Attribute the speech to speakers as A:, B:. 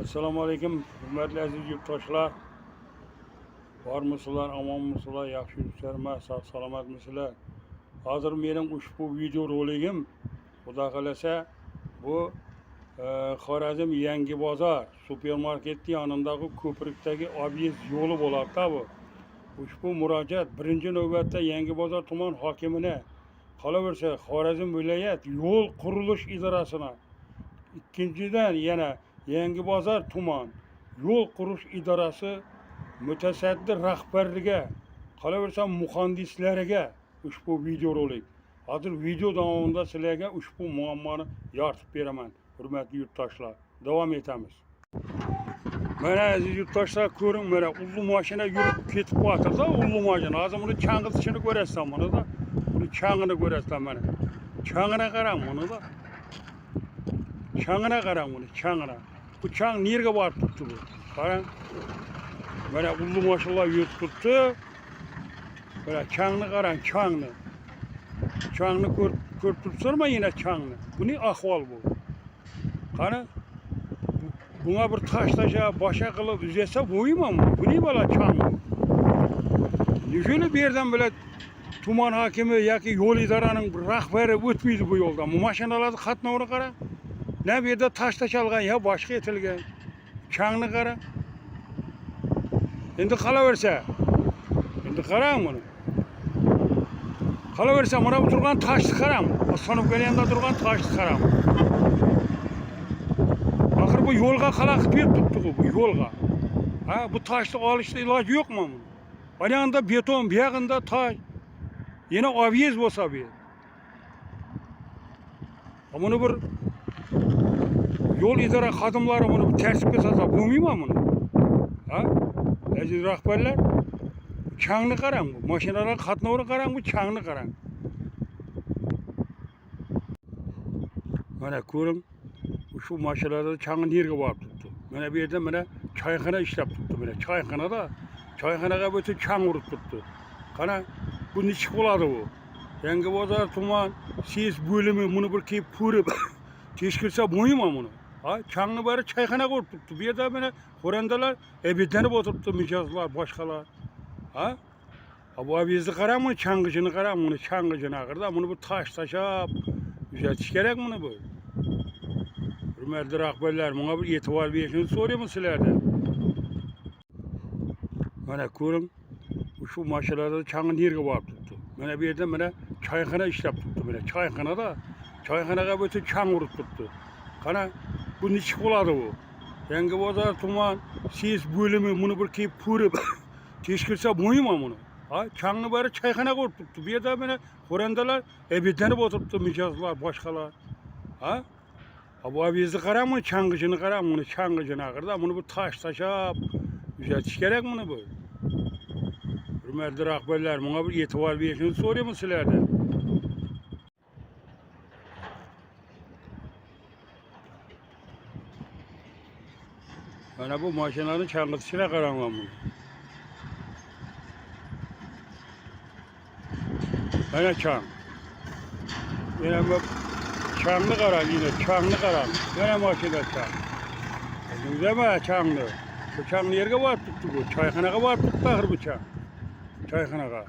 A: Assalomu alaykum, hurmatli aziz yurtdoshlar. Bormisizlar, omonmisizlar, yaxshi yuribsizlarmi, sog' salomatmisizlar? Hozir mening ushbu video roligim, Xudo xolasa, bu Xorazm Yangi bozor supermarketi yonidagi ko'prikdagi ob'yezd yo'li bo'ladi bu. Ushbu murojaat birinchi navbatda Yangi bozor tuman hokimine, qolaversa Xorazm viloyat yo'l qurilish idorasina, ikkinchidan yana Yangi bozor tuman yo'l qurish idorasi mutasaddi rahbarligiga, qolaversa muhandislariga ushbu videorolik. Hozir video davomida sizlarga ushbu muammoni yoritib beraman. Hurmatli yurtdoshlar, davom etamiz. Mana aziz yurtdoshlar, ko'ring, mana uzun mashina yurib ketib qo'yapti-da, uzun mashina. Hozir buni chang'itishini ko'rasizlar mana-da. Buni chang'ini ko'rasizlar mana. Chang'ina qarang buni-da. Chang'ina qarang buni, chang'ina. Bu chang nerga borib turibdi bu? Qarang. Mana uzun mashinalar yurib turibdi. Mana changni qarang, changni. Changni ko'rib turibsizlarmi yana changni? Buning ahvol bu. Qani buna bir taş başa qilib uzatsa bo'ymaymi? Bu ne bala chang bu? Nechun bu yerdan böyle tuman hokimi yoki yo'l idorasining rahbari o'tmaydi bu yo'ldan? Bu mashinalarning qatnovini qarang. Ne bir yerda taş algan ya boshqa etilgan. Changni qarang. Endi qolaversa. Endi qarang buni. Qolaversa mana bu turgan taşni qarang. Ostonovka yanında turgan taşni qarang. Axir bu yo'lga qalaqiq berib turibdi bu yo'lga. Ha, bu taşni olishda iloji yo'qmi buni? Ana yonda beton, bu yog'ida taş. Yana ob'yezd bo'lsa bu. Buni bir yo'l idora xodimlari buni tartibga solsa bo'lmaymi buni? Ha? Aziz rahbarlar, changni qarang bu. Mashinalar qatnovini qarang, bu changni qarang. Mana ko'ring, şu mashinalarda changni yerga borib turibdi. Mana bu yerda mana choyxona ishlab turibdi. Mana choyxonada, choyxonaga butun chang urib turibdi. Qana bu nechik bo'ladi bu? Yangi bozor tuman ses bo'limi buni bir kelib ko'rib tekshirsa bo'lmaymi buni? Ha, changni bari choyxonaga urib turibdi. Bu yerda mana xo'randalar ebitlanib o'tiribdi, mijozlar, boshqalar. Ha? Bu ob'yezdni qarang, buni chang'ichini qarang, buni chang'ichini aqirda, buni bir tash tashab uzatish kerak buni bu. Hürmetli rahbarlar, buna bir e'tibor berishini so'rayman sizlardan. Mana ko'ring, shu mashinalarda changni yerga borib turibdi. Mana bu yerda mana choyxona ishlab turibdi. Mana choyxonada, choyxonaga butun chang urib turibdi. Qana bu nechik bo'ladi bu? Yangi bozor tuman ses bo'limi buni bir kelib ko'rib tekshirsa bo'lmaymi buni? Ha, changni bari choyxonaga urib turibdi. Bu yerda mana xo'randalar ebitlanib o'tiribdi, mijozlar, boshqalar. Ha? Bu ob'yezdni qarang, buni chang'ichini qarang, buni chang'ichini aqirda, buni bir tash tashab uzatish kerak buni bu. Hurmatli rahbarlar, buna bir e'tibor berishini so'rayman sizlardan. Mana bu mashinaning chang'itishini qarang buni. Mana chang. Yana bu changni qarang, yine changni qarang. Yana mashina chang. O'zima changni. Bu changni yerga borib turibdi bu. Choyxonaga borib turibdi axir bu chang. Choyxonaga.